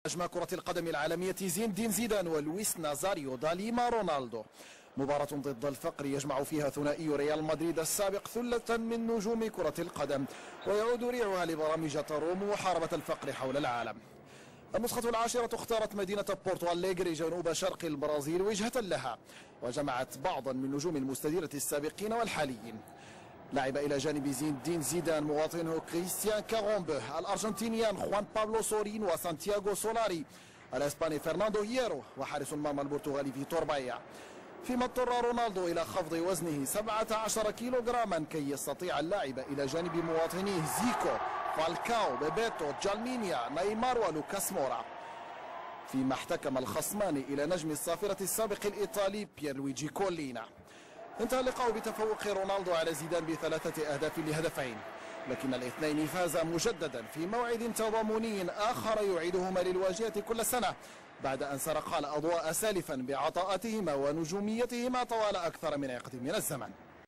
نجم كرة القدم العالمية زين الدين زيدان ولويس نازاريو داليما رونالدو. مباراة ضد الفقر يجمع فيها ثنائي ريال مدريد السابق ثلة من نجوم كرة القدم، ويعود ريعها لبرامج تروم محاربة الفقر حول العالم. النسخة العاشرة اختارت مدينة بورتو أليغري جنوب شرق البرازيل وجهة لها، وجمعت بعضا من نجوم المستديرة السابقين والحاليين. لعب إلى جانب زين الدين زيدان مواطنه كريستيان كارومبه، الأرجنتينيان خوان بابلو سورين وسانتياغو سولاري، الإسباني فرناندو هيرو، وحارس المرمى البرتغالي فيتور بايا. فيما اضطر رونالدو إلى خفض وزنه 17 كيلوغراما كي يستطيع اللعب إلى جانب مواطنيه زيكو، فالكاو، بيبيتو، جالمينيا، نيمار ولوكاس مورا. فيما احتكم الخصمان إلى نجم الصافرة السابق الإيطالي بيرلويجي كولينا. انتهى اللقاء بتفوق رونالدو على زيدان ب3 أهداف ل2، لكن الاثنين فازا مجددا في موعد تضامني آخر يعيدهما للواجهة كل سنة، بعد أن سرقا الأضواء سالفا بعطاءاتهما ونجوميتهما طوال أكثر من عقد من الزمن.